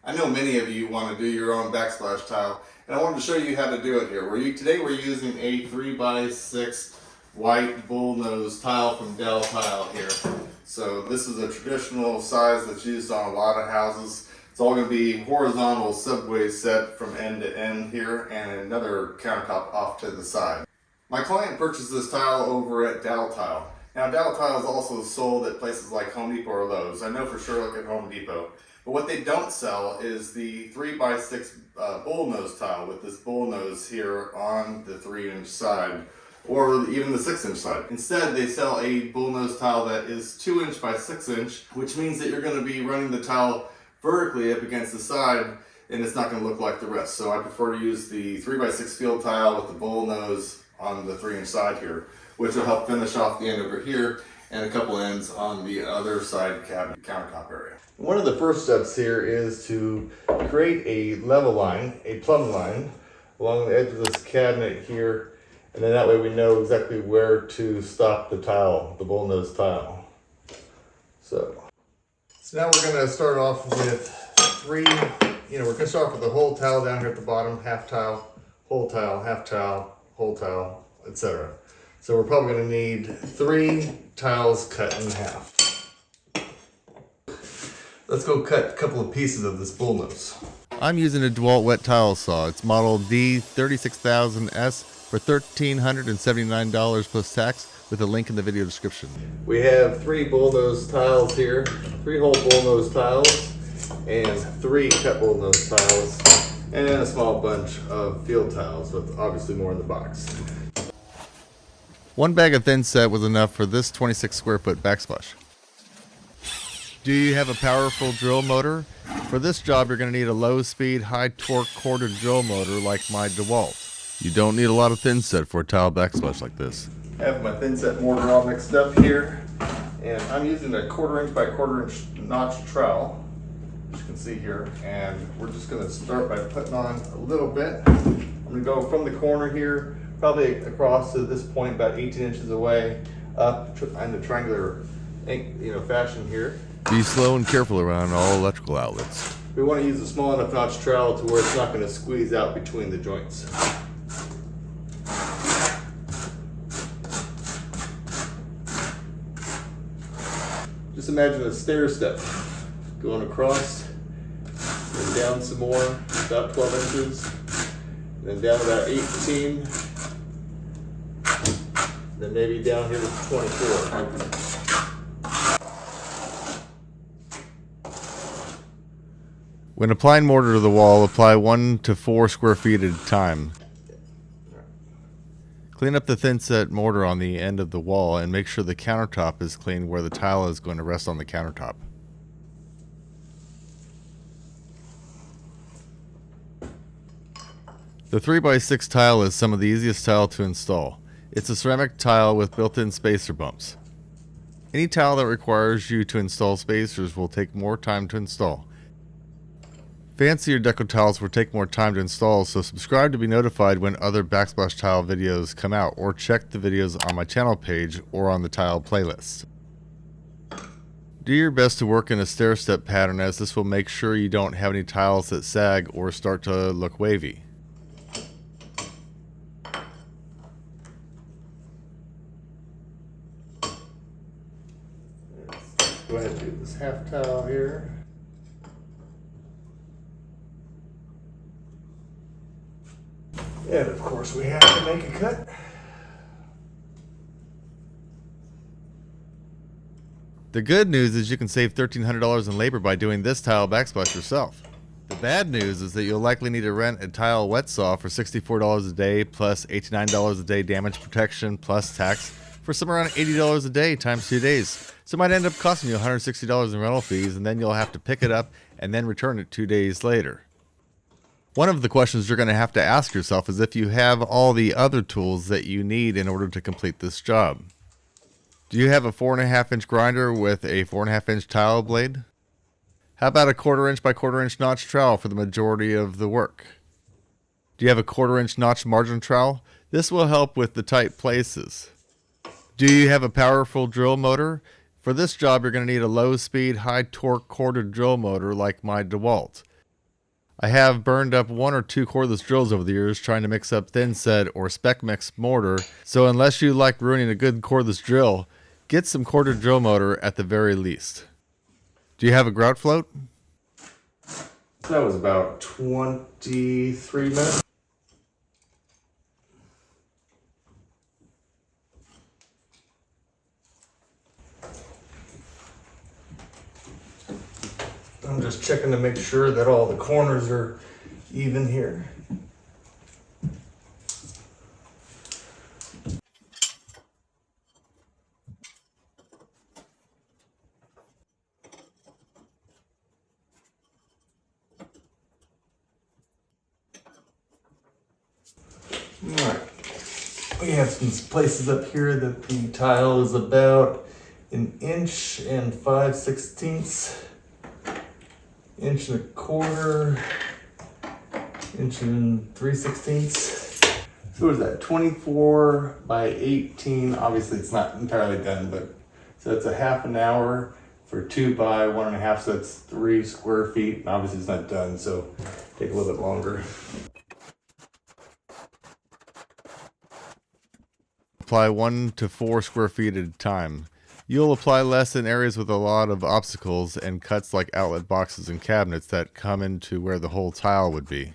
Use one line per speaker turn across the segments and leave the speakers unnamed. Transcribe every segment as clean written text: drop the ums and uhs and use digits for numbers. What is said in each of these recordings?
I know many of you want to do your own backsplash tile, and I wanted to show you how to do it here. Today we're using a 3x6 white bullnose tile from DalTile here. So this is a traditional size that's used on a lot of houses. It's all going to be horizontal subway set from end to end here, and another countertop off to the side. My client purchased this tile over at DalTile. Now DalTile is also sold at places like Home Depot or Lowe's. I know for sure look at Home Depot. But what they don't sell is the 3x6 bullnose tile with this bullnose here on the 3-inch side, or even the 6-inch side. Instead, they sell a bullnose tile that is 2-inch by 6-inch, which means that you're going to be running the tile vertically up against the side, and it's not going to look like the rest. So I prefer to use the 3x6 field tile with the bullnose on the 3-inch side here, which will help finish off the end over here and a couple ends on the other side cabinet countertop area. One of the first steps here is to create a level line, a plumb line, along the edge of this cabinet here, and then that way we know exactly where to stop the tile, the bullnose tile. So now we're going to start off with we're going to start off with the whole tile down here at the bottom, half tile, whole tile, half tile, whole tile, etc. So we're probably going to need 3 tiles cut in half. Let's go cut a couple of pieces of this bullnose. I'm using a DeWalt wet tile saw. It's model D36000S for $1,379 plus tax, with a link in the video description. We have 3 bullnose tiles here, 3 whole bullnose tiles, and 3 cut bullnose tiles, and a small bunch of field tiles, with obviously more in the box. 1 bag of thin set was enough for this 26 square foot backsplash. Do you have a powerful drill motor? For this job, you're going to need a low speed, high torque corded drill motor like my DeWalt. You don't need a lot of thin set for a tile backsplash like this. I have my thin set mortar all mixed up here, and I'm using a 1/4 inch by 1/4 inch notch trowel, as you can see here, and we're just going to start by putting on a little bit. I'm going to go from the corner here, probably across to this point, about 18 inches away, up in the triangular fashion here. Be slow and careful around all electrical outlets. We want to use a small enough notch trowel to where it's not going to squeeze out between the joints. Just imagine a stair step going across and down some more, about 12 inches, then down about 18, then maybe down here to 24. When applying mortar to the wall, apply 1 to 4 square feet at a time. Clean up the thin set mortar on the end of the wall and make sure the countertop is clean where the tile is going to rest on the countertop. The 3x6 tile is some of the easiest tile to install. It's a ceramic tile with built-in spacer bumps. Any tile that requires you to install spacers will take more time to install. Fancier deco tiles will take more time to install, so subscribe to be notified when other backsplash tile videos come out, or check the videos on my channel page or on the tile playlist. Do your best to work in a stair-step pattern, as this will make sure you don't have any tiles that sag or start to look wavy. Let's go ahead and do this half tile here. And of course we have to make a cut. The good news is you can save $1,300 in labor by doing this tile backsplash yourself. The bad news is that you'll likely need to rent a tile wet saw for $64 a day plus $89 a day damage protection plus tax for somewhere around $80 a day times 2 days. So it might end up costing you $160 in rental fees, and then you'll have to pick it up and then return it 2 days later. One of the questions you're going to have to ask yourself is if you have all the other tools that you need in order to complete this job. Do you have a 4.5 inch grinder with a 4.5 inch tile blade? How about a 1/4 inch by 1/4 inch notch trowel for the majority of the work? Do you have a 1/4 inch notch margin trowel? This will help with the tight places. Do you have a powerful drill motor? For this job, you're going to need a low speed, high torque corded drill motor like my DeWalt.
I have burned up 1 or 2 cordless drills over the years trying to mix up thin set or spec mix mortar, so unless you like ruining a good cordless drill, get some corded drill motor at the very least. Do you have a grout float?
That was about 23 minutes. I'm just checking to make sure that all the corners are even here. Alright, we have some places up here that the tile is about 1 5/16 inch, 1/4 inch, 3/16. So what is that, 24 by 18? Obviously it's not entirely done, but so it's a half an hour for 2 by 1.5, so that's 3 square feet. And obviously it's not done, so take a little bit longer.
Apply 1 to 4 square feet at a time. You'll apply less in areas with a lot of obstacles and cuts like outlet boxes and cabinets that come into where the whole tile would be.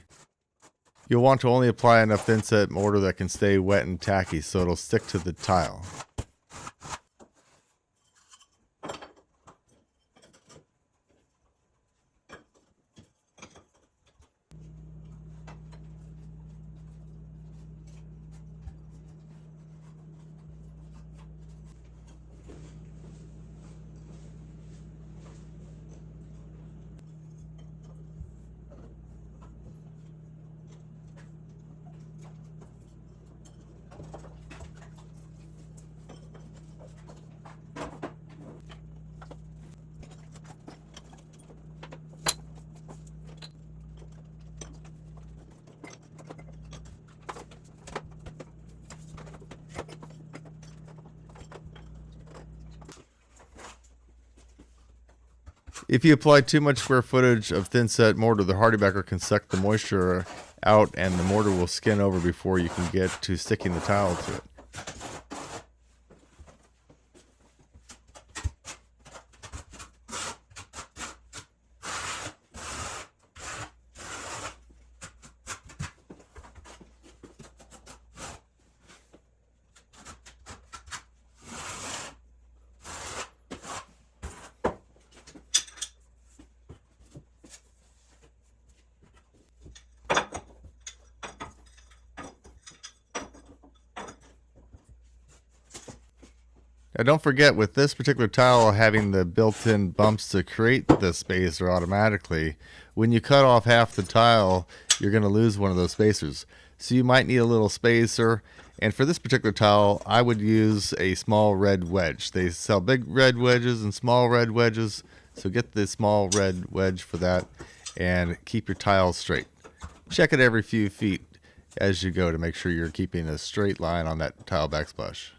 You'll want to only apply enough thin set mortar that can stay wet and tacky so it'll stick to the tile. If you apply too much square footage of thin set mortar, the hardybacker can suck the moisture out and the mortar will skin over before you can get to sticking the tile to it. Now don't forget, with this particular tile having the built-in bumps to create the spacer automatically, when you cut off half the tile, you're going to lose one of those spacers. So you might need a little spacer, and for this particular tile, I would use a small red wedge. They sell big red wedges and small red wedges, so get the small red wedge for that, and keep your tile straight. Check it every few feet as you go to make sure you're keeping a straight line on that tile backsplash.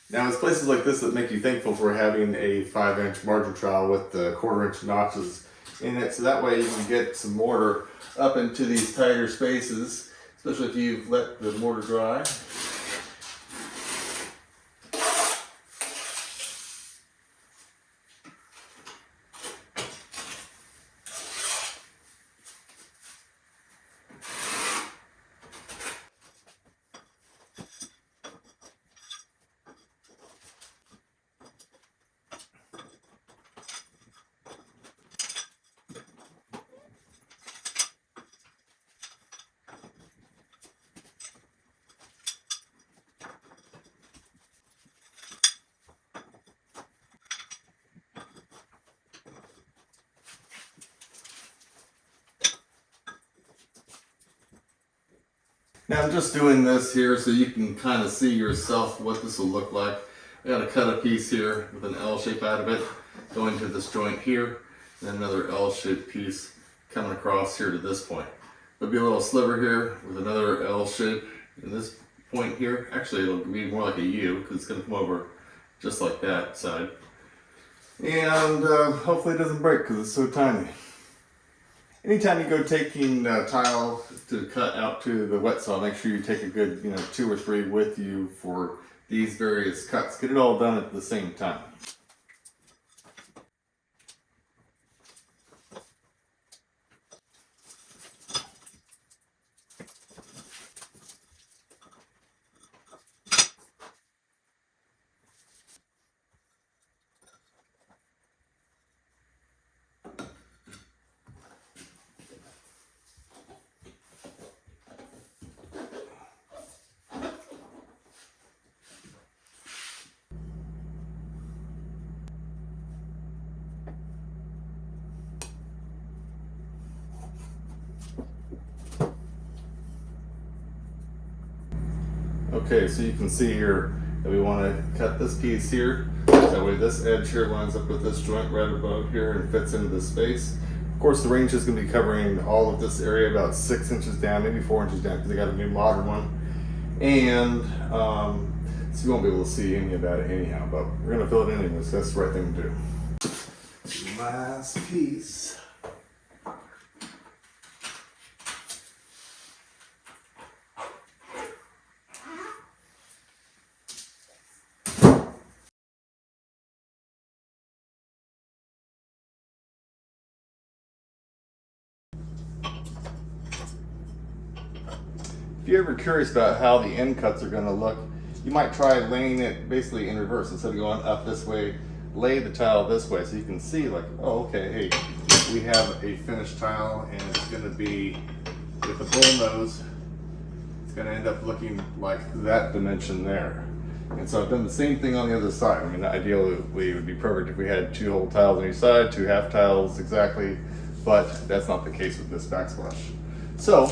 Now it's places like this that make you thankful for having a 5-inch margin trowel with the 1/4-inch notches in it, so that way you can get some mortar up into these tighter spaces, especially if you've let the mortar dry. Now I'm just doing this here so you can kind of see yourself what this will look like. I got to cut a piece here with an L shape out of it, going to this joint here, and another L-shaped piece coming across here to this point. There'll be a little sliver here with another L shape in this point here. Actually, it'll be more like a U because it's going to come over just like that side. And hopefully it doesn't break because it's so tiny. Anytime you go taking tile to cut out to the wet saw, make sure you take a good 2 or 3 with you for these various cuts. Get it all done at the same time. Okay, so you can see here that we want to cut this piece here. That way this edge here lines up with this joint right above here and fits into the space. Of course, the range is going to be covering all of this area about 6 inches down, maybe 4 inches down, because they got a new modern one. And so you won't be able to see any of that anyhow, but we're going to fill it in anyways. That's the right thing to do. Last piece. If you're ever curious about how the end cuts are going to look, you might try laying it basically in reverse. Instead of going up this way, lay the tile this way so you can see like, oh, okay, hey, we have a finished tile and it's going to be with the bullnose. It's going to end up looking like that dimension there. And so I've done the same thing on the other side. I mean, ideally it would be perfect if we had 2 whole tiles on each side, 2 half tiles exactly, but that's not the case with this backsplash. So,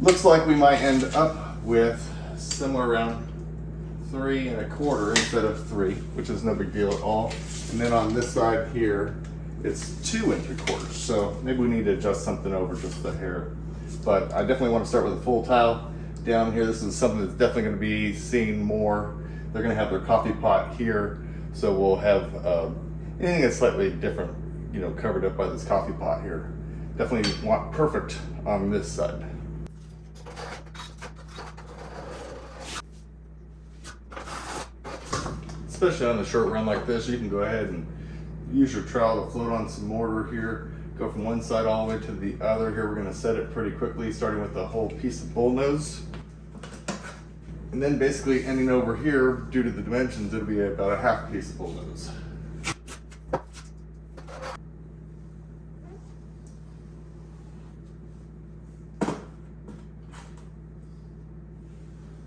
looks like we might end up with somewhere around 3 1/4 instead of 3, which is no big deal at all. And then on this side here, it's 2 3/4. So maybe we need to adjust something over just a hair. But I definitely want to start with a full tile down here. This is something that's definitely going to be seen more. They're going to have their coffee pot here, so we'll have anything that's slightly different, covered up by this coffee pot here. Definitely want perfect on this side. Especially on a short run like this, you can go ahead and use your trowel to float on some mortar here. Go from one side all the way to the other. Here we're going to set it pretty quickly, starting with a whole piece of bullnose. And then basically ending over here, due to the dimensions, it'll be about a half piece of bullnose.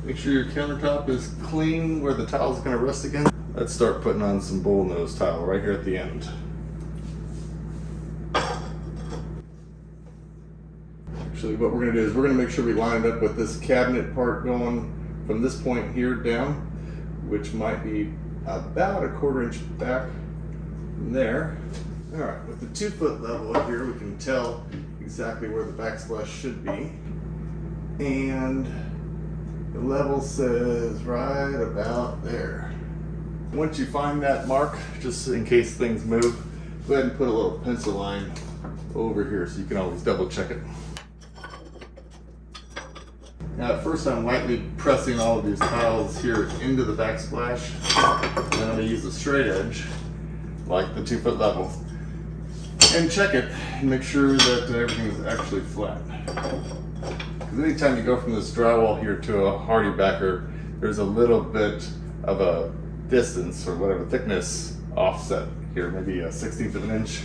Make sure your countertop is clean where the tile is going to rest again. Let's start putting on some bullnose tile right here at the end. Actually, what we're going to do is we're going to make sure we line it up with this cabinet part going from this point here down, which might be about a 1/4 inch back from there. All right, with the 2-foot level up here, we can tell exactly where the backsplash should be. And the level says right about there. Once you find that mark, just in case things move, go ahead and put a little pencil line over here so you can always double check it. Now at first I'm lightly pressing all of these tiles here into the backsplash. Then I'm going to use a straight edge, like the 2-foot level, and check it and make sure that everything is actually flat. Because anytime you go from this drywall here to a hardy backer, there's a little bit of a distance or whatever thickness offset here, maybe a 1/16 of an inch.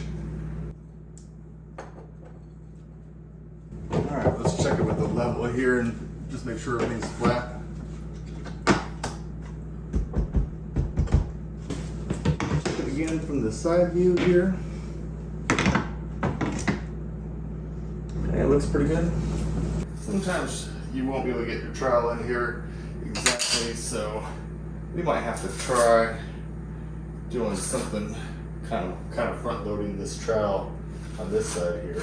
All right, let's check it with the level here and just make sure everything's flat. Check it again from the side view here. Okay, it looks pretty good. Sometimes you won't be able to get your trowel in here exactly, so we might have to try doing something kind of front loading this trowel on this side here.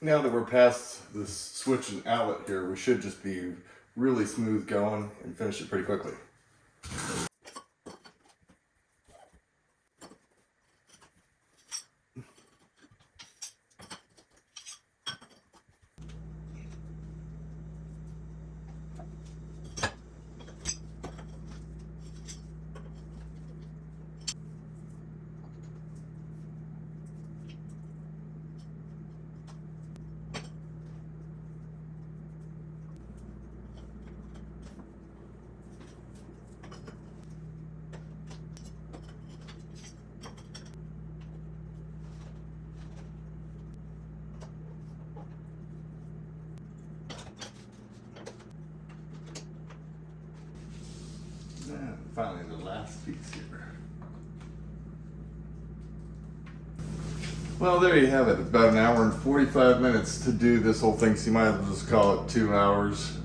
Now that we're past this switch and outlet here, we should just be really smooth going and finish it pretty quickly. And finally the last piece here. Well, there you have it. It's about 1 hour and 45 minutes to do this whole thing, so you might as well just call it 2 hours.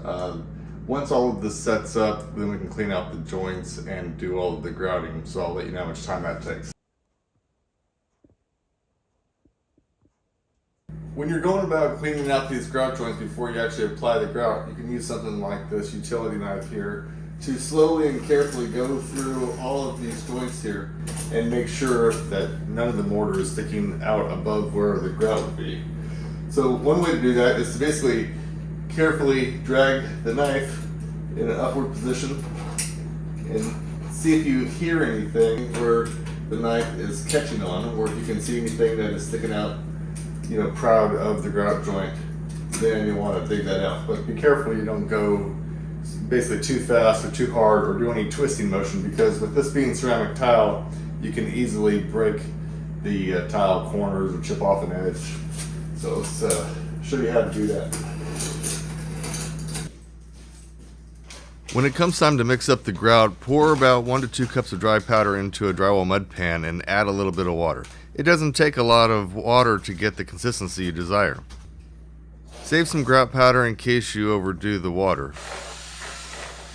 Once all of this sets up, then we can clean out the joints and do all of the grouting, so I'll let you know how much time that takes. When you're going about cleaning out these grout joints before you actually apply the grout, you can use something like this utility knife here to slowly and carefully go through all of these joints here and make sure that none of the mortar is sticking out above where the grout would be. So one way to do that is to basically carefully drag the knife in an upward position and see if you hear anything where the knife is catching on, or if you can see anything that is sticking out, you know, proud of the grout joint. Then you want to dig that out, but be careful you don't go basically too fast or too hard or do any twisting motion, because with this being ceramic tile, you can easily break the tile corners or chip off an edge. So let's show you how to do that.
When it comes time to mix up the grout, pour about 1 to 2 cups of dry powder into a drywall mud pan and add a little bit of water. It doesn't take a lot of water to get the consistency you desire. Save some grout powder in case you overdo the water.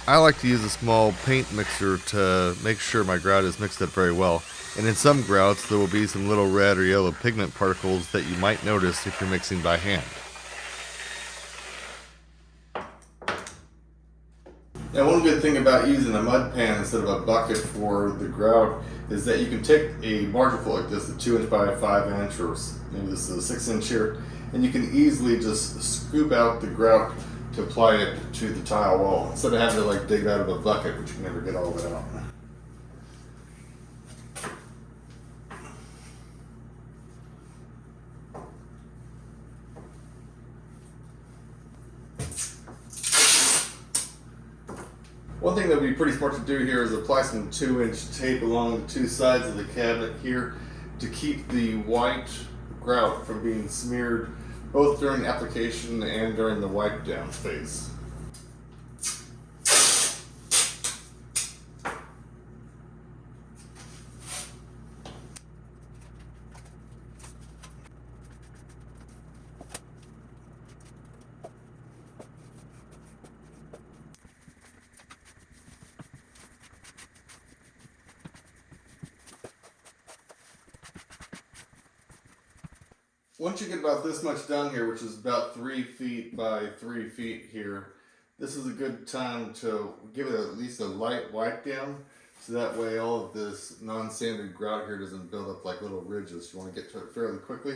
I like to use a small paint mixer to make sure my grout is mixed up very well, and in some grouts there will be some little red or yellow pigment particles that you might notice if you're mixing by hand.
Now, one good thing about using a mud pan instead of a bucket for the grout is that you can take a margin like this, a 2 inch by 5 inch, or maybe this is a 6 inch here, and you can easily just scoop out the grout to apply it to the tile wall instead of having to like dig out of a bucket, which you can never get all of it out. One thing that would be pretty smart to do here is apply some 2-inch tape along the 2 sides of the cabinet here to keep the white grout from being smeared both during application and during the wipe down phase. Once you get about this much done here, which is about 3 feet by 3 feet here, this is a good time to give it at least a light wipe down, so that way all of this non-sanded grout here doesn't build up like little ridges. You want to get to it fairly quickly.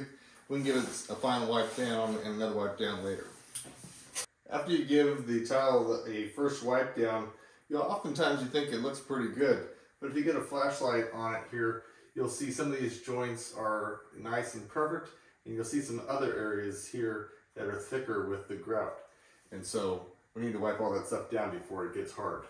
We can give it a final wipe down and another wipe down later. After you give the tile a first wipe down, oftentimes you think it looks pretty good, but if you get a flashlight on it here, you'll see some of these joints are nice and perfect, and you'll see some other areas here that are thicker with the grout. And so we need to wipe all that stuff down before it gets hard.